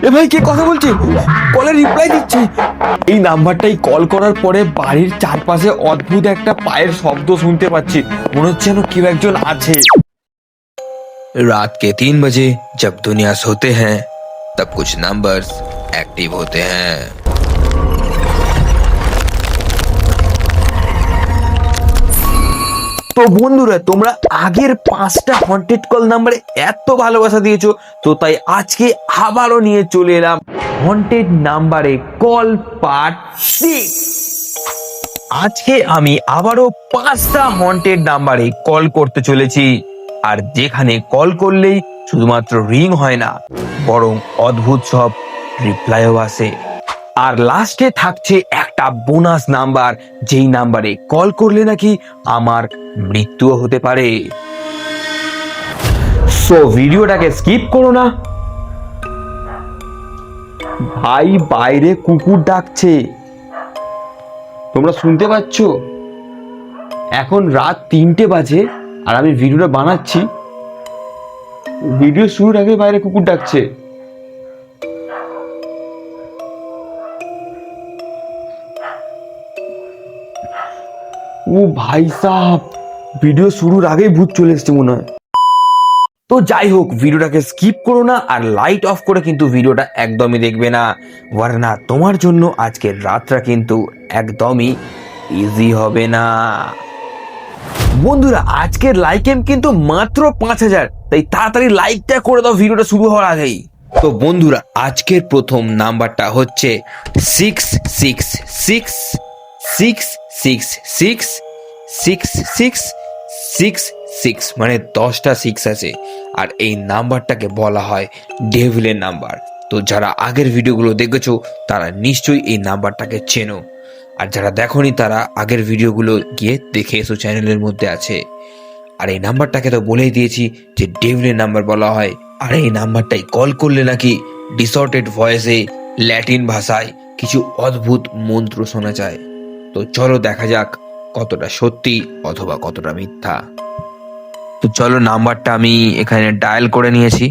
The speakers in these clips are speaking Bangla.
এ ভাই, কে কথা বলছে? কলে রিপ্লাই দিচ্ছে। এই নাম্বারটাই কল করার পরে বাড়ির চারপাশে অদ্ভুত একটা পায়ের শব্দ শুনতে পাচ্ছি, মনে হচ্ছে যেন কেউ একজন আছে। रात के 3 बजे जब दुनिया सोते हैं तब कुछ नंबर्स एक्टिव होते हैं। তো বন্ধুরা, তোমরা আগের 5টা হন্টেড কল নাম্বারে এত ভালোবাসা দিয়েছো, তো তাই আজকে আবারও নিয়ে চলে এলাম হন্টেড নাম্বারে কল পার্ট 6। আজকে আমি আবারও 5টা হন্টেড নাম্বারে কল করতে চলেছি, আর যেখানে কল করলেই শুধুমাত্র রিং হয় না, বরং অদ্ভুত সব রিপ্লাইও আসে। আর লাস্টে থাকছে একটা বোনাস নাম্বার, যেই নাম্বারে কল করলে নাকি আমার মৃত্যুও হতে পারে। সো ভিডিওটাকে স্কিপ করো না। ভাই, বাইরে কুকুর ডাকছে, তোমরা শুনতে পাচ্ছ? এখন রাত 3টে বাজে আর আমি ভিডিওটা বানাচ্ছি। ভিডিও শুরুর আগে বাইরে কুকুর ডাকছে। ও ভাই সাহেব, ভিডিও শুরুর আগেই ভূত চলে এসছে মনে হয়। তো যাই হোক, ভিডিওটাকে স্কিপ করো না, আর লাইট অফ করে কিন্তু ভিডিওটা একদমই দেখবে না, ওয়ারনা তোমার জন্য আজকের রাতটা কিন্তু একদমই ইজি হবে না। বন্ধুরা, আজকের লাইক এম কিন্তু মাত্র 5000, তাই তাড়াতাড়ি লাইকটা করে দাও ভিডিওটা শুরু হওয়ার আগেই। তো বন্ধুরা, আজকের প্রথম নাম্বারটা হচ্ছে 666666666, মানে 10টা 6 আছে। আর এই নাম্বারটাকে বলা হয় ডেভিলের নাম্বার। তো যারা আগের ভিডিওগুলো দেখেছো তারা নিশ্চয়ই এই নাম্বারটাকে চেনো, আর যারা দেখোনি তারা আগের ভিডিওগুলো গিয়ে দেখে এসো, চ্যানেলের মধ্যে আছে। আর এই নাম্বারটাকে তো বলেই দিয়েছি যে ডেভিলের নাম্বার বলা হয়। আর এই নাম্বারটাই কল করলে নাকি ডিসর্টেড ভয়েসে ল্যাটিন ভাষায় কিছু অদ্ভুত মন্ত্র শোনা যায়। তো চলো দেখা যাক কতটা সত্যি অথবা কতটা মিথ্যা। তো চলো, নাম্বারটা আমি এখানে ডায়াল করে নিয়েছি।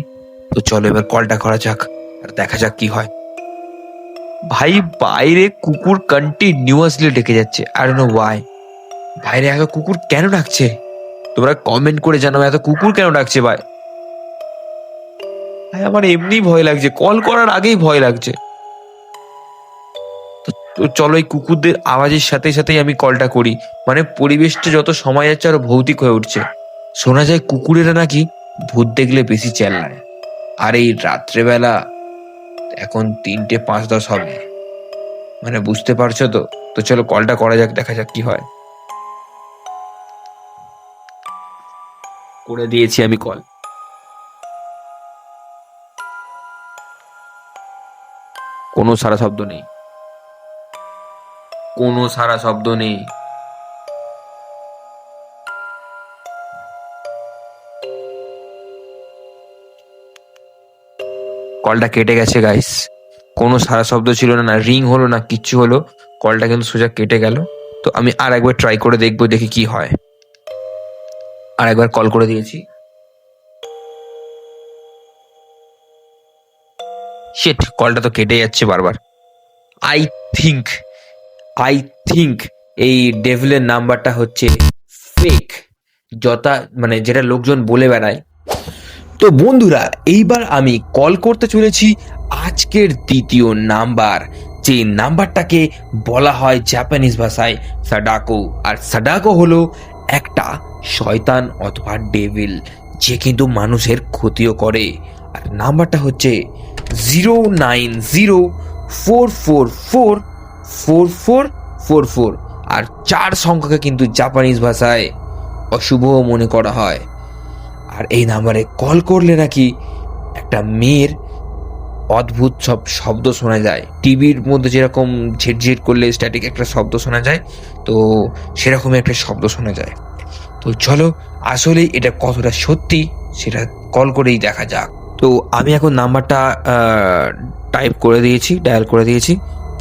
তো চলো এবার কলটা করা যাক আর দেখা যাক কি হয়। ভাই, বাইরে কুকুর কন্টিনিউয়াসলি ডেকে যাচ্ছে, আই ডোন্ট নো ওয়াই। বাইরে এত কুকুর কেন ডাকছে? তোমরা কমেন্ট করে জানাও এত কুকুর কেন ডাকছে ভাই। ভাই, আমার এমনি ভয় লাগছে, কল করার আগেই ভয় লাগছে। তো চলো, এই কুকুরদের আওয়াজের সাথে সাথেই আমি কলটা করি। মানে পরিবেশটা যত সময় যাচ্ছে আরো ভৌতিক হয়ে উঠছে। শোনা যায় কুকুরেরা নাকি ভূত দেখলে বেশি চেল্লায়। আর এই রাত্রেবেলা এখন 3:05 হবে, মানে বুঝতে পারছো তো। তো চলো কলটা করা যাক, দেখা যাক কি হয়। করে দিয়েছি আমি কল। কোনো সারা শব্দ নেই, কোনো সারা শব্দ নেই। কলটা কেটে গেছে গাইস, কোনো সারা শব্দ ছিল না, না রিং হলো না কিচ্ছু হলো। কলটা কিন্তু সোজা কেটে গেল। তো আমি আর একবার ট্রাই করে দেখবো, দেখি কি হয়। আর একবার কল করে দিয়েছি। শিট, কলটা তো কেটে যাচ্ছে বারবার। আই থিঙ্ক আই থিঙ্ক এই ডেভিলের নাম্বারটা হচ্ছে ফেক, মানে যেটা লোকজন বলে বেড়ায়। তো বন্ধুরা, এইবার আমি কল করতে চলেছি আজকের দ্বিতীয় নাম্বার, যে নাম্বারটাকে বলা হয় জাপানিজ ভাষায় সাডাকো। আর সাডাকো হলো একটা শয়তান অথবা ডেভিল, যে কিন্তু মানুষের ক্ষতিও করে। আর নাম্বারটা হচ্ছে 09044444444। আর 4 সংখ্যাকে কিন্তু জাপানিজ ভাষায় অশুভ মনে করা হয়। আর এই নাম্বারে কল করলে নাকি একটা মেয়ের অদ্ভুত সব শব্দ শোনা যায়। টিভির মধ্যে যেরকম ঝিটঝিট করলে স্ট্যাটিক একটা শব্দ শোনা যায়, তো সেরকমই একটা শব্দ শোনা যায়। তো চলো, আসলে এটা কতটা সত্যি সেটা কল করেই দেখা যাক। তো আমি এখন নাম্বারটা টাইপ করে দিয়েছি, ডায়াল করে দিয়েছি।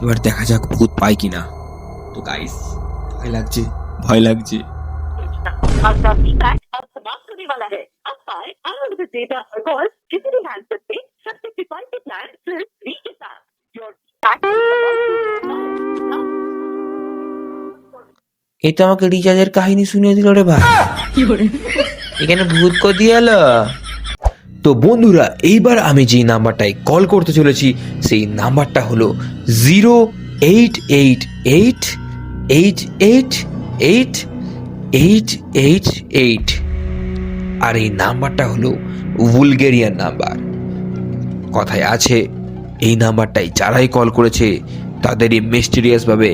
এবার দেখা যাক ভূত পাই কিনা। তো গাইস, ভয় লাগছে, ভয় লাগছে। आपका फीडबैक अब समाप्त होने वाला है। अब पाए अनलिमिटेड डेटा और कॉल किसी भी हैंडसेट पे 70 के प्लान सिर्फ এ তো আমাকে রিচার্জের কাহিনী শুনিয়ে দিল রে ভাই। এখানে ভূত কদি এলো। তো বন্ধুরা এইবার আমি যে নাম্বারটায় কল করতে চলেছি সেই নাম্বারটা হলো 0888888888। আর এই নাম্বারটা হলো বুলগেরিয়ান নাম্বার। কথায় আছে এই নাম্বারটাই যারাই কল করেছে তাদেরই মিস্টিরিয়াস ভাবে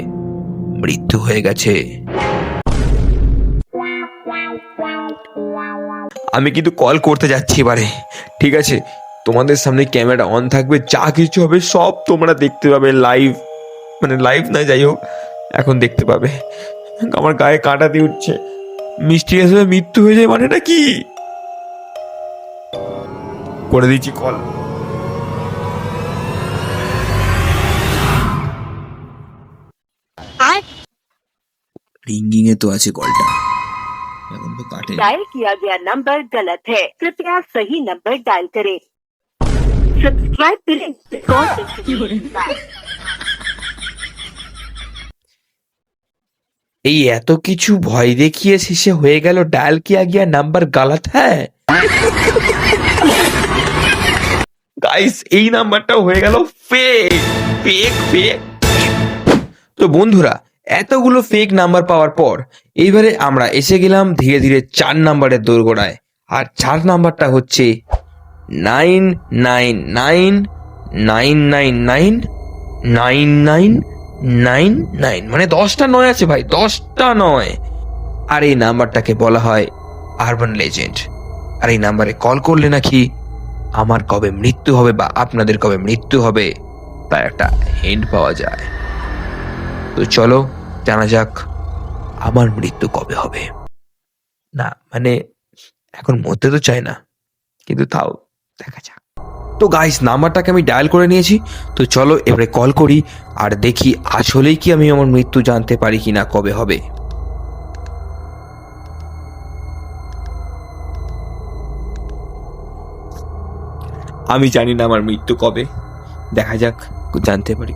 মৃত্যু হয়ে গেছে। আমি কিন্তু কল করতে যাচ্ছি এবারে, ঠিক আছে? তোমাদের সামনে ক্যামেরা অন থাকবে, যা কিছু হবে সব তোমরা দেখতে পাবে লাইভ, মানে লাইভ না যাই হোক এখন দেখতে পাবে। আমার গায়ে কাঁটা দিয়ে উঠছে, মিস্টিরিয়াস ভাবে মৃত্যু হয়ে যায় মানেটা কি? করে দিচ্ছি কল। রিঙ্গিং এ তো আছে কলটা, এখন তো কাটে। डायल किया गया नंबर गलत है, कृपया सही नंबर डायल करें। सब्सक्राइब करें। এই এত কিছু ভয় দেখিয়ে শেষে হয়ে গেল ডায়াল কিয়া গিয়া নাম্বার গালাত হ্যাঁ। গাইস এই নাম্বারটাও হয়ে গেল ফেক ফেক ফেক। তো বন্ধুরা এতগুলো ফেক নাম্বার পাওয়ার পর এইবারে আমরা এসে গেলাম ধীরে ধীরে 4 নাম্বারের দোরগোড়ায়। আর 4 নাম্বারটা হচ্ছে 999999999, মানে 10টা 9 আছে ভাই, 10টা 9। আর এই নাম্বারটাকে বলা হয় আরবান লেজেন্ড। আর এই নাম্বারে কল করলে নাকি আমার কবে মৃত্যু হবে বা আপনাদের কবে মৃত্যু হবে তার একটা হিন্ট পাওয়া যায়। তো চলো জানা যাক আমার মৃত্যু কবে হবে। না মানে এখন মরতে তো চাই না, কিন্তু তাও দেখা যাক। তো গাইস নাম্বারটাকে আমি ডায়াল করে নিয়েছি, তো চলো এবারে কল করি আর দেখি আসলেই কি আমি আমার মৃত্যু জানতে পারি কিনা কবে হবে। আমি জানি না আমার মৃত্যু কবে, দেখা যাক জানতে পারি।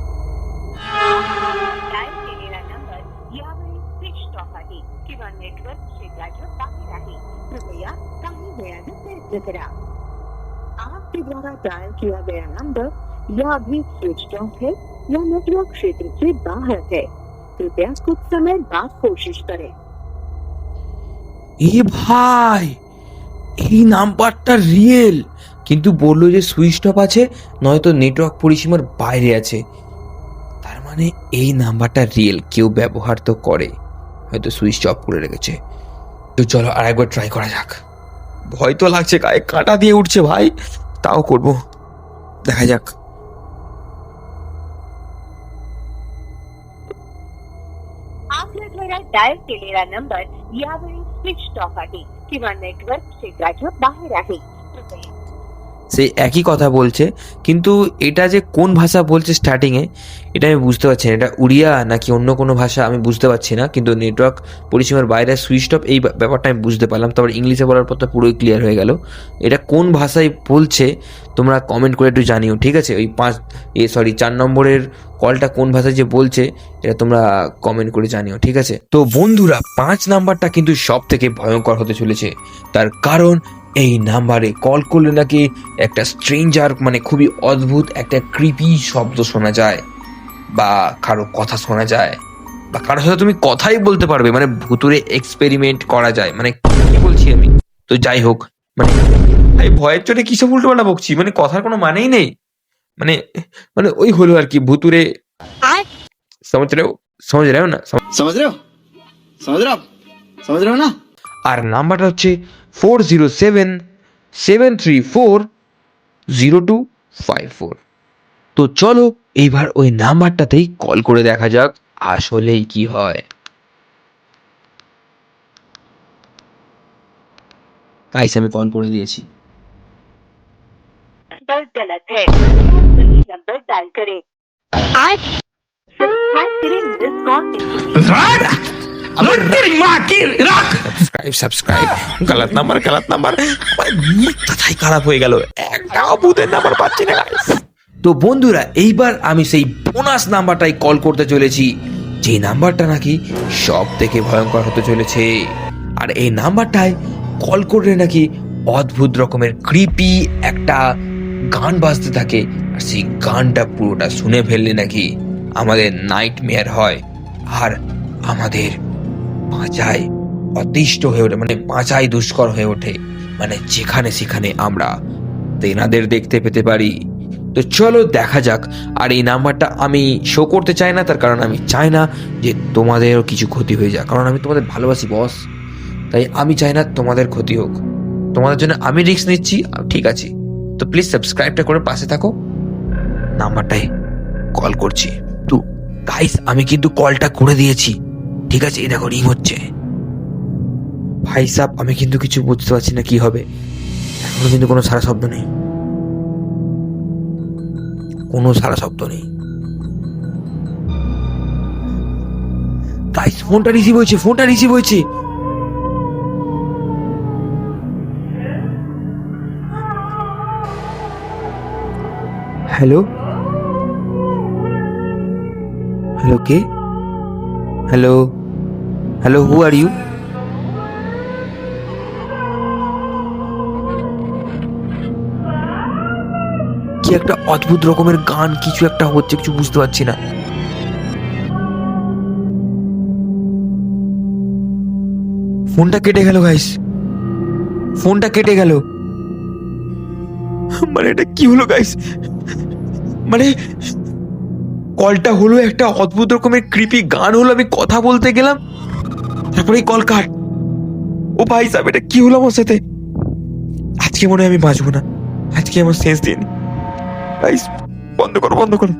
डायल केलेला नंबर यावेळी स्विच ऑफ आहे किंवा नेटवर्क क्षेत्राच्या बाहेर आहे, कृपया काही वेळाने प्रयत्न करा। आपके द्वारा डायल किया गया नंबर या अभी स्विच ऑफ है या नेटवर्क क्षेत्र से बाहर है, कृपया कुछ समय बाद कोशिश करें। এ ভাই এই নাম্বারটা রিয়েল, কিন্তু বললো যে সুইচ অফ আছে নয়তো নেটওয়ার্ক পরিসীমার বাইরে আছে। তার মানে এই নাম্বারটা রিয়েল, কেউ ব্যবহার তো করে, হয়তো সুইচ অফ করে রেখেছে। তো চলো আর একবার ট্রাই করা যাক। ভয় তো লাগছে, গায়ে কাঁটা দিয়ে উঠছে ভাই, তাও করব, দেখা যাক। आपल्या द्वारा डायल केलेला नंबर यावेळी स्विच ऑफ आहे किंवा नेटवर्क क्षेत्राच्या बाहेर आहे, कृपया সে একই কথা বলছে, কিন্তু এটা যে কোন ভাষা বলছে স্টার্টিং এ এটা আমি বুঝতে পারছি না, এটা উড়িয়া নাকি অন্য কোনো ভাষা আমি বুঝতে পারছি না। কিন্তু নেটওয়ার্ক পরিসীমার বাইরে সুইচ অফ এই ব্যাপারটা আমি বুঝতে পারলাম, তারপর ইংলিশে বলার পর তো পুরোই ক্লিয়ার হয়ে গেল। এটা কোন ভাষায় বলছে তোমরা কমেন্ট করে একটু জানিও, ঠিক আছে? ওই 4 নম্বরের কলটা কোন ভাষায় যে বলছে এটা তোমরা কমেন্ট করে জানিও, ঠিক আছে? তো বন্ধুরা 5 নাম্বারটা কিন্তু সব থেকে ভয়ঙ্কর হতে চলেছে, তার কারণ এই নাম্বারে কল করলে নাকি একটা স্ট্রেঞ্জার মানে খুবই অদ্ভুত একটা ক্রিপি শব্দ শোনা যায়, বা কারো কথা শোনা যায়, বা কারোর সাথে তুমি কথাই বলতে পারবে, মানে ভুতুরে এক্সপেরিমেন্ট করা যায়। মানে কি বলছি আমি, তো যাই হোক, মানে ভাই ভয়ের চোটে কিসব উল্টোপাল্টা বকছি, মানে কথার কোনো মানেই নেই। মানে মানে ওই হলো আর কি ভুতুরে, সমঝ রে हो না? समझ रहे हो समझ रहे हो आप समझ रहे हो ना। আর নাম্বারটা হচ্ছে 4077340254। তো চলো এইবার ওই নাম্বারটাতেই কল করে দেখা যাক আসলেই কি হয়। গাইস আমি কল করে দিয়েছি। नंबर गलत है, सही नंबर डायल करें। सब्सक्राइब करें दिस कॉल। সাবস্ক্রাইব গলত নাম্বার মাথায় খারাপ হয়ে গেল, একটা ভূতের নাম্বার পাচ্ছি না guys। তো বন্ধুরা এইবার আমি সেই বোনাস নাম্বারটাই কল করতে চলেছি, যে নাম্বারটা নাকি সব থেকে ভয়ঙ্কর হতে চলেছে। আর এই নাম্বারটায় কল করলে নাকি অদ্ভুত রকমের ক্রিপি একটা গান বাজতে থাকে, আর সেই গানটা পুরোটা শুনে ফেললে নাকি আমাদের নাইটমেয়ার হয়, আর আমাদের বাঁচায় অতিষ্ঠ হয়ে ওঠে, মানে বাঁচাই দুষ্কর হয়ে ওঠে, মানে যেখানে সেখানে আমরা তেনাদের দেখতে পেতে পারি। তো চলো দেখা যাক। আর এই নাম্বারটা আমি শো করতে চাই না, তার কারণ আমি চাই না যে তোমাদেরও কিছু ক্ষতি হয়ে যায়, কারণ আমি তোমাদের ভালোবাসি বস, তাই আমি চাই না তোমাদের ক্ষতি হোক। তোমাদের জন্য আমি রিস্ক নিচ্ছি, ঠিক আছে? তো প্লিজ সাবস্ক্রাইবটা করে পাশে থাকো। নাম্বারটাই কল করছি। তো গাইস, আমি কিন্তু কলটা করে দিয়েছি, ঠিক আছে? এই দেখো রিং হচ্ছে। ভাই সাব, আমি কিন্তু কিছু বুঝতে পারছি না কি হবে। এখনো কিন্তু কোনো সারা শব্দ নেই, কোনো সারা শব্দ নেই। গাইস, ফোনটা রিসিভ হয়েছে, ফোনটা রিসিভ হয়েছে। হ্যালো, হ্যালো, কে? Hello, hello, who are you? কি একটা অদ্ভুত রকমের গান, কিছু একটা হচ্ছে, কিছু বুঝতে পারছি না। ফোনটা কেটে গেল গাইস, ফোনটা কেটে গেল। মানে এটা কি হলো গাইস? মানে কলটা হলো, একটা অদ্ভুত রকমের ক্রিপি গান হলো, আমি কথা বলতে গেলাম, তারপরে কল কাট। ও ভাই সাহেব, এটা কি হলো আমার সাথে? আজকে মনে হয় আমি বাঁচবো না, আজকে আমার শেষ দিন। গাইস, বন্ধ করো, বন্ধ করো।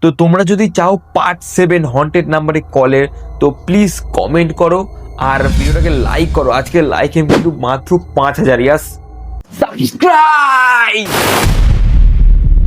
তো তোমরা যদি চাও পার্ট 7 হন্টেড নাম্বারে কলের, তো প্লিজ কমেন্ট করো আর ভিডিওটাকে লাইক করো। আজকে লাইক কিন্তু মাত্র 5000। ইয়াস, সাবস্ক্রাইব।